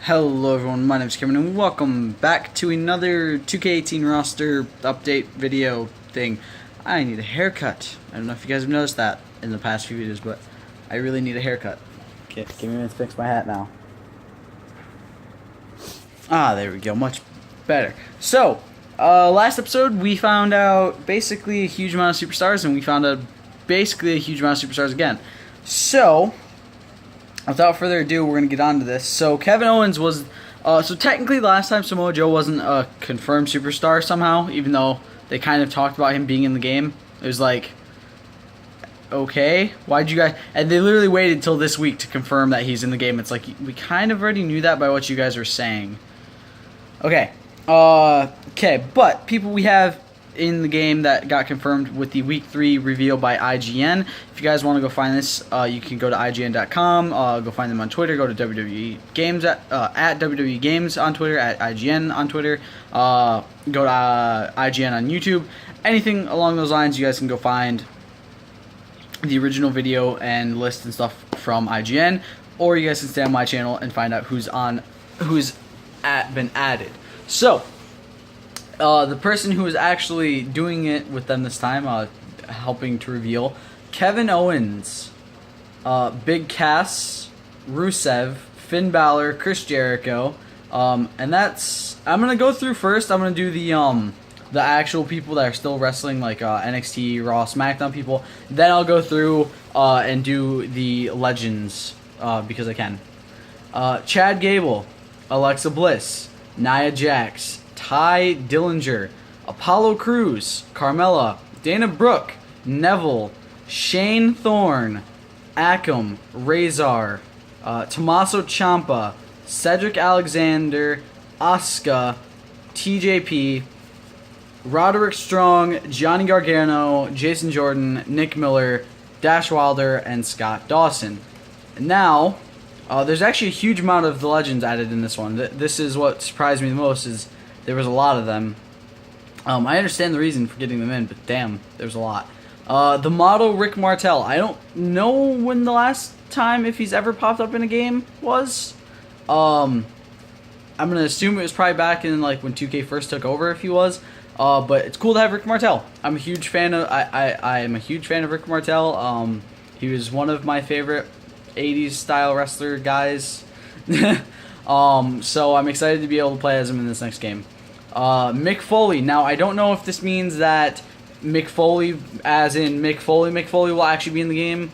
Hello everyone, my name is Kevin and welcome back to another 2K18 roster update video thing. I need a haircut. I don't know if you guys have noticed that in the past few videos, but I really need a haircut. Okay, give me a minute to fix my hat now. Ah, there we go, much better. So, last episode we found out basically a huge amount of superstars and we found out basically a huge amount of superstars again. So, without further ado, we're going to get on to this. So, Kevin Owens was... so, technically, the last time Samoa Joe wasn't a confirmed superstar somehow, even though they kind of talked about him being in the game. It was like, okay, why'd you guys... And they literally waited until this week to confirm that he's in the game. It's like, we kind of already knew that by what you guys were saying. Okay. Okay, but people we have in the game that got confirmed with the Week 3 reveal by IGN. If you guys want to go find this, you can go to IGN.com, go find them on Twitter, go to WWE Games, at WWE Games on Twitter, at IGN on Twitter, go to IGN on YouTube. Anything along those lines, you guys can go find the original video and list and stuff from IGN, or you guys can stay on my channel and find out who's been added. So, the person who is actually doing it with them this time, helping to reveal, Kevin Owens, Big Cass, Rusev, Finn Balor, Chris Jericho, and that's... I'm gonna go through first. I'm gonna do the actual people that are still wrestling, like NXT, Raw, SmackDown people. Then I'll go through and do the legends because I can. Chad Gable, Alexa Bliss, Nia Jax, Ty Dillinger, Apollo Crews, Carmella, Dana Brooke, Neville, Shane Thorne, Akam, Razor, Tommaso Ciampa, Cedric Alexander, Asuka, TJP, Roderick Strong, Johnny Gargano, Jason Jordan, Nick Miller, Dash Wilder, and Scott Dawson. And now, there's actually a huge amount of the legends added in this one. This is what surprised me the most, is there was a lot of them. I understand the reason for getting them in, but damn, there's a lot. The model Rick Martel. I don't know when the last time, if he's ever popped up in a game, was. I'm gonna assume it was probably back in like when 2K first took over, if he was. But it's cool to have Rick Martel. I'm a huge fan of. I am a huge fan of Rick Martel. He was one of my favorite 80s style wrestler guys. So I'm excited to be able to play as him in this next game. Mick Foley. Now, I don't know if this means that Mick Foley, as in Mick Foley will actually be in the game,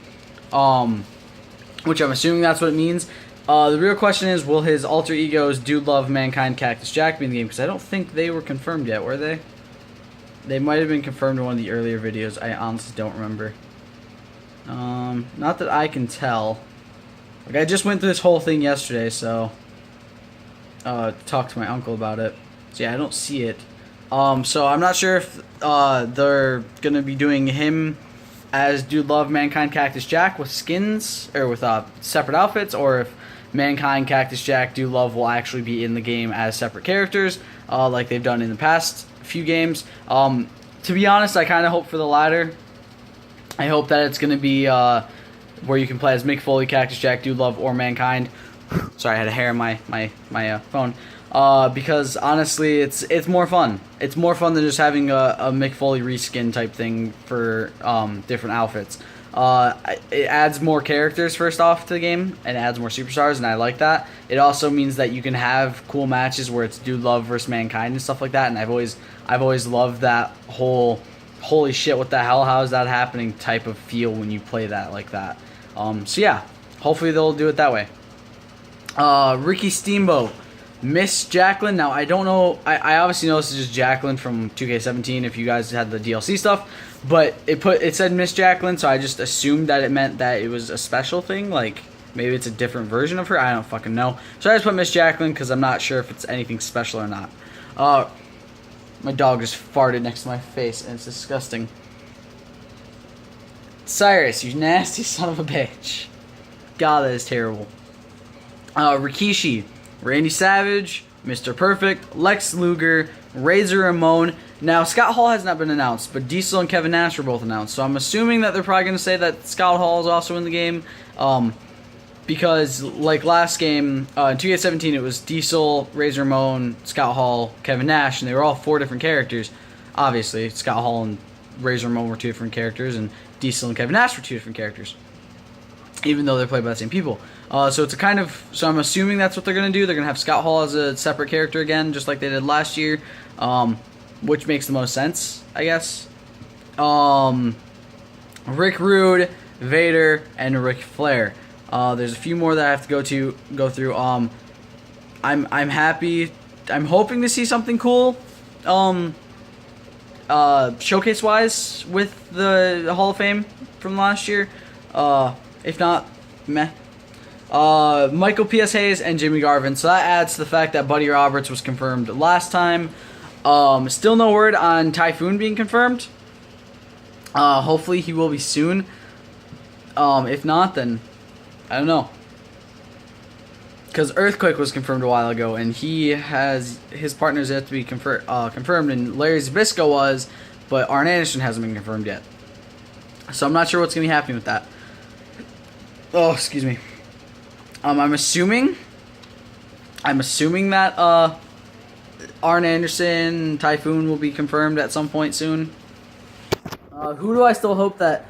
which I'm assuming that's what it means. The real question is, will his alter egos Dude Love, Mankind, Cactus Jack be in the game? Because I don't think they were confirmed yet, were they? They might have been confirmed in one of the earlier videos. I honestly don't remember. Not that I can tell. Like, I just went through this whole thing yesterday, so talked to my uncle about it. So yeah, I don't see it. So I'm not sure if they're gonna be doing him as Dude Love, Mankind, Cactus Jack with skins or with separate outfits, or if Mankind, Cactus Jack, Dude Love will actually be in the game as separate characters, like they've done in the past few games. To be honest, I kind of hope for the latter. I hope that it's gonna be where you can play as Mick Foley, Cactus Jack, Dude Love, or Mankind. Sorry, I had a hair in my phone. Because honestly, it's more fun. It's more fun than just having a Mick Foley reskin type thing for different outfits. It adds more characters first off to the game, and adds more superstars, and I like that. It also means that you can have cool matches where it's Dude Love versus Mankind and stuff like that. And I've always loved that whole holy shit, what the hell, how is that happening type of feel when you play that like that. So yeah, hopefully they'll do it that way. Ricky Steamboat, Miss Jacqueline. Now, I don't know, I obviously know this is just Jacqueline from 2K17 if you guys had the DLC stuff, but it said Miss Jacqueline, so I just assumed that it meant that it was a special thing, like maybe it's a different version of her, I don't fucking know. So I just put Miss Jacqueline because I'm not sure if it's anything special or not. My dog just farted next to my face, and it's disgusting. Cyrus, you nasty son of a bitch. God, that is terrible. Rikishi, Randy Savage, Mr. Perfect, Lex Luger, Razor Ramon. Now, Scott Hall has not been announced, but Diesel and Kevin Nash were both announced. So I'm assuming that they're probably going to say that Scott Hall is also in the game. because like last game in 2K17 it was Diesel, Razor Ramon, Scott Hall, Kevin Nash, and they were all 4 different characters. Obviously, Scott Hall and Razor Ramon were 2 different characters, and Diesel and Kevin Nash were 2 different characters, even though they're played by the same people. So it's a kind of, so I'm assuming that's what they're going to do. They're going to have Scott Hall as a separate character again, just like they did last year, which makes the most sense, I guess. Rick Rude, Vader, and Ric Flair. There's a few more that I have to go through. I'm happy. I'm hoping to see something cool, showcase wise with the Hall of Fame from last year. If not, meh. Michael P.S. Hayes and Jimmy Garvin. So that adds to the fact that Buddy Roberts was confirmed last time. Still no word on Typhoon being confirmed. Hopefully he will be soon. If not, then I don't know. Because Earthquake was confirmed a while ago, and he has his partners yet to be confirmed, and Larry Zbyszko was, but Arn Anderson hasn't been confirmed yet. So I'm not sure what's going to be happening with that. Oh, excuse me. I'm assuming that Arn Anderson, Typhoon will be confirmed at some point soon. Who do I still hope that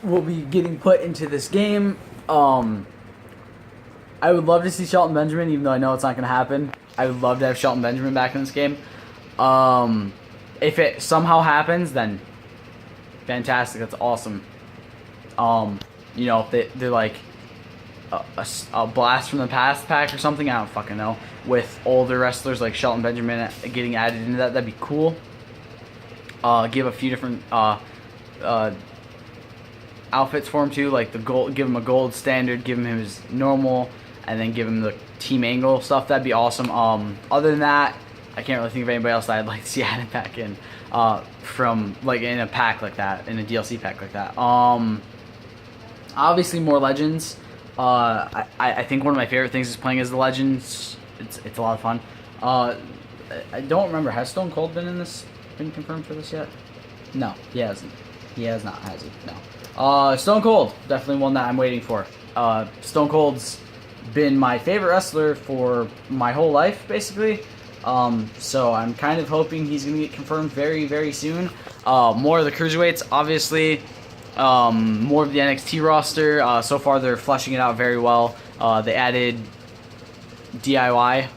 will be getting put into this game? I would love to see Shelton Benjamin, even though I know it's not going to happen. I would love to have Shelton Benjamin back in this game. If it somehow happens, then fantastic. That's awesome. You know, if they're like a blast from the past pack or something, I don't fucking know. With older wrestlers like Shelton Benjamin getting added into that'd be cool. Give a few different outfits for him too, like the gold. Give him a gold standard, give him his normal, and then give him the Team Angle stuff. That'd be awesome. Other than that, I can't really think of anybody else that I'd like to see added back in from like in a pack like that, in a DLC pack like that. Obviously more legends. I think one of my favorite things is playing as the legends. It's a lot of fun. I don't remember, has Stone Cold been confirmed for this yet? No, he hasn't. He has not, has he? No. Stone Cold, definitely one that I'm waiting for. Stone Cold's been my favorite wrestler for my whole life, basically. So I'm kind of hoping he's going to get confirmed very, very soon. More of the cruiserweights, obviously. More of the NXT roster. So far, they're fleshing it out very well. They added DIY.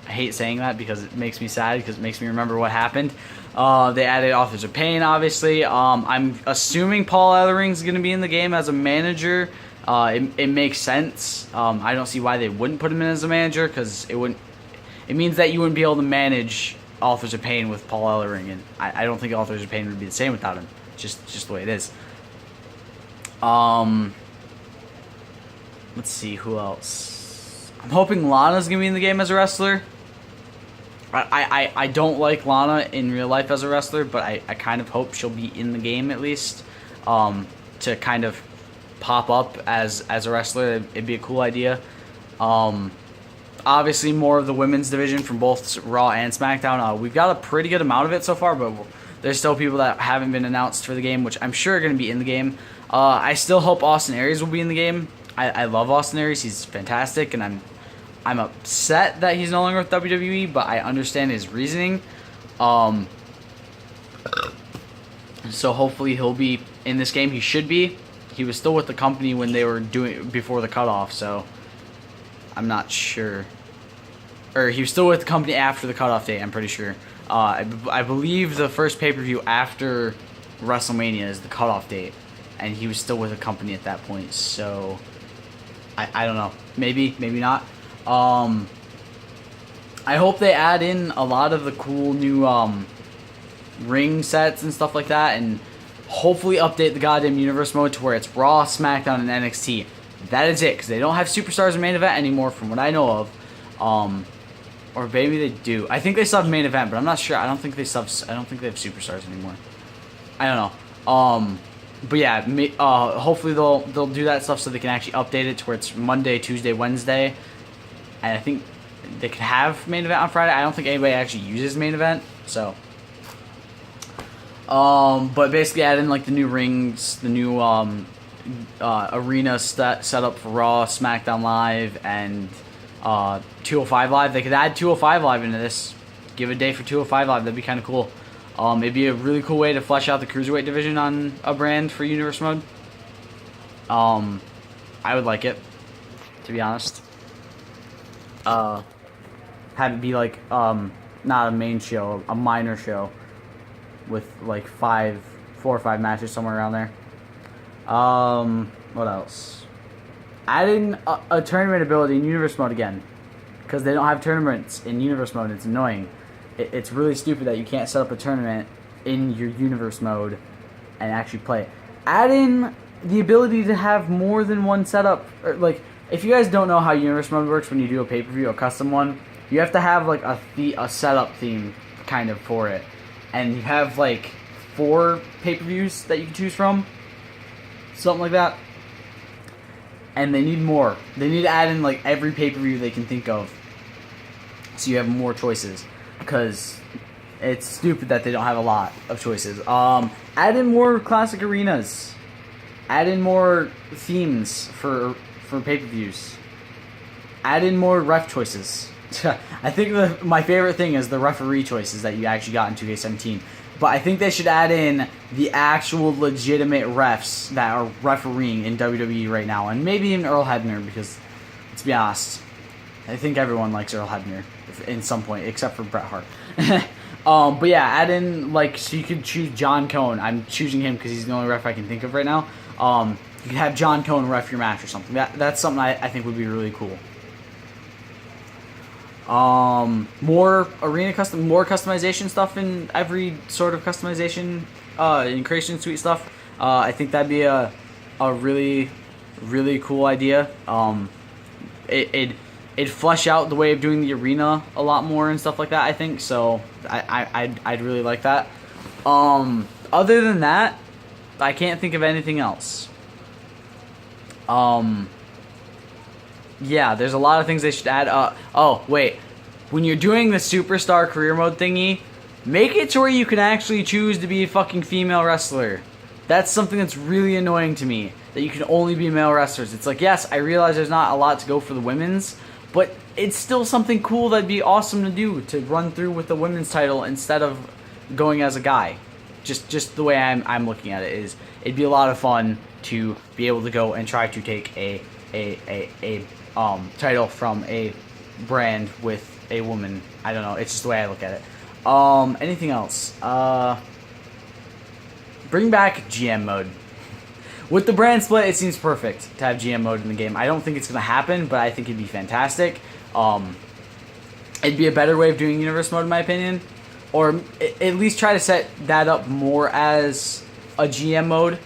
I hate saying that because it makes me sad, because it makes me remember what happened. They added Authors of Pain, obviously. I'm assuming Paul Ellering's going to be in the game as a manager. It makes sense. I don't see why they wouldn't put him in as a manager, because it means that you wouldn't be able to manage Authors of Pain with Paul Ellering, and I don't think Authors of Pain would be the same without him. Just the way it is. Let's see, who else? I'm hoping Lana's going to be in the game as a wrestler. I don't like Lana in real life as a wrestler, but I kind of hope she'll be in the game at least, to kind of pop up as a wrestler. It'd be a cool idea. Obviously more of the women's division from both Raw and SmackDown. We've got a pretty good amount of it so far, but there's still people that haven't been announced for the game, which I'm sure are going to be in the game. I still hope Austin Aries will be in the game. I love Austin Aries. He's fantastic, and I'm upset that he's no longer with WWE, but I understand his reasoning. So hopefully he'll be in this game. He should be. He was still with the company when they were doing before the cutoff, so I'm not sure. Or he was still with the company after the cutoff date, I'm pretty sure. I believe the first pay-per-view after WrestleMania is the cutoff date, and he was still with the company at that point, so I don't know. Maybe not. I hope they add in a lot of the cool new ring sets and stuff like that, and hopefully update the goddamn universe mode to where it's Raw, SmackDown, and NXT. That is it, because they don't have superstars in main event anymore, from what I know of. Or maybe they do. I think they still have main event, but I'm not sure. I don't think they have superstars anymore. I don't know. But yeah, hopefully they'll do that stuff so they can actually update it to where it's Monday, Tuesday, Wednesday, and I think they could have main event on Friday. I don't think anybody actually uses main event, so. But basically add in like the new rings, the new arena set up for Raw, SmackDown Live, and 205 Live. They could add 205 Live into this. Give a day for 205 Live. That'd be kind of cool. It'd be a really cool way to flesh out the cruiserweight division on a brand for Universe Mode. I would like it, to be honest. Have it be like not a main show, a minor show with like 4 or 5 matches somewhere around there. What else? Add in a tournament ability in Universe Mode again, because they don't have tournaments in Universe Mode. It's annoying. It's really stupid that you can't set up a tournament in your Universe Mode and actually play it. Add in the ability to have more than one setup. Or, like, if you guys don't know how Universe Mode works when you do a pay-per-view, a custom one, you have to have like a setup theme kind of for it, and you have like 4 pay-per-views that you can choose from, something like that. And they need more. They need to add in like every pay-per-view they can think of, so you have more choices. Because it's stupid that they don't have a lot of choices. Add in more classic arenas. Add in more themes for pay-per-views. Add in more ref choices. I think my favorite thing is the referee choices that you actually got in 2K17. But I think they should add in the actual legitimate refs that are refereeing in WWE right now. And maybe even Earl Hebner, because, let's be honest, I think everyone likes Earl Hebner in some point, except for Bret Hart. But yeah, add in, like, so you could choose John Cone. I'm choosing him because he's the only ref I can think of right now. You could have John Cone ref your match or something. That's something I think would be really cool. More arena more customization stuff in every sort of customization, in Creation Suite stuff. I think that'd be a really, really cool idea. It'd flesh out the way of doing the arena a lot more and stuff like that, I think. So I'd really like that. Other than that, I can't think of anything else. Yeah, there's a lot of things they should add. Oh, wait. When you're doing the Superstar Career Mode thingy, make it to where you can actually choose to be a fucking female wrestler. That's something that's really annoying to me, that you can only be male wrestlers. It's like, yes, I realize there's not a lot to go for the women's, but it's still something cool that'd be awesome to do, to run through with the women's title instead of going as a guy. Just the way I'm looking at it is, it'd be a lot of fun to be able to go and try to take a title from a brand with a woman. I don't know. It's just the way I look at it. Anything else? Bring back GM mode. With the brand split, it seems perfect to have GM mode in the game. I don't think it's going to happen, but I think it'd be fantastic. It'd be a better way of doing universe mode, in my opinion. Or at least try to set that up more as a GM mode.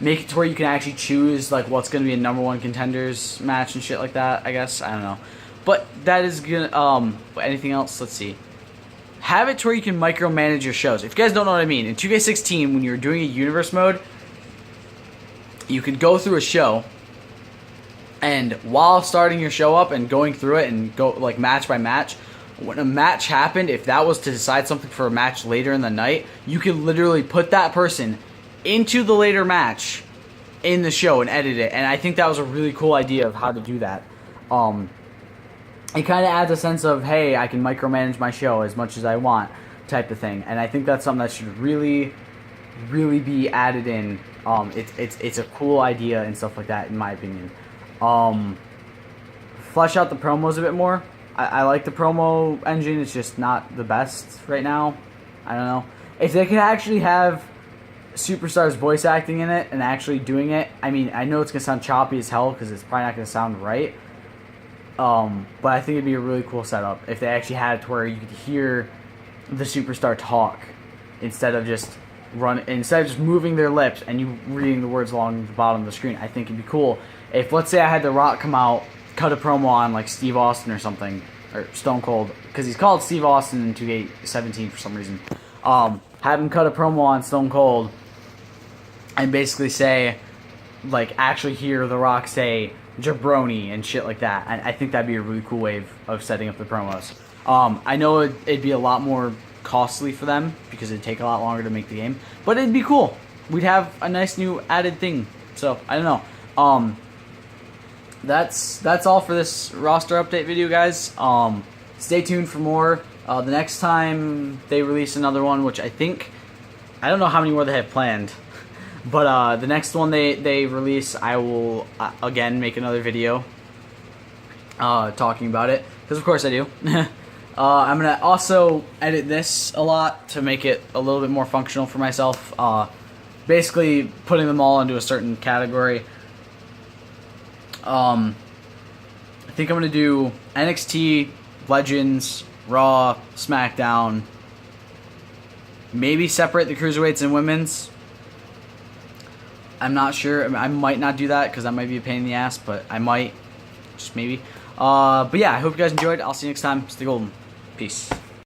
Make it to where you can actually choose like what's going to be a #1 contenders match and shit like that, I guess. I don't know. But that is going to... anything else? Let's see. Have it to where you can micromanage your shows. If you guys don't know what I mean, in 2K16, when you're doing a universe mode, you could go through a show, and while starting your show up and going through it and go like match by match, when a match happened, if that was to decide something for a match later in the night, you could literally put that person into the later match in the show and edit it. And I think that was a really cool idea of how to do that. It kind of adds a sense of, hey, I can micromanage my show as much as I want type of thing. And I think that's something that should really, really be added in. It's a cool idea and stuff like that, in my opinion. Flesh out the promos a bit more. I like the promo engine. It's just not the best right now. I don't know. If they could actually have Superstar's voice acting in it and actually doing it, I mean, I know it's going to sound choppy as hell because it's probably not going to sound right. But I think it'd be a really cool setup if they actually had it to where you could hear the Superstar talk instead of just moving their lips and you reading the words along the bottom of the screen. I think it'd be cool if, let's say, I had The Rock come out, cut a promo on like Steve Austin or something, or Stone Cold, because he's called Steve Austin in 2K17 for some reason. Have him cut a promo on Stone Cold and basically say, like, actually hear The Rock say jabroni and shit like that. I think that'd be a really cool way of setting up the promos. I know it'd be a lot more costly for them because it'd take a lot longer to make the game, but it'd be cool. we'd have a nice new added thing. So I don't know. That's all for this roster update video, guys. Stay tuned for more. The next time they release another one, which I don't know how many more they have planned, but the next one they release, I will again make another video talking about it, because of course I do. I'm gonna also edit this a lot to make it a little bit more functional for myself. Basically putting them all into a certain category. I think I'm gonna do NXT, Legends, Raw, SmackDown. Maybe separate the cruiserweights and women's. I'm not sure. I might not do that because that might be a pain in the ass, but I might. Just maybe. But yeah, I hope you guys enjoyed. I'll see you next time. Stay golden. Peace.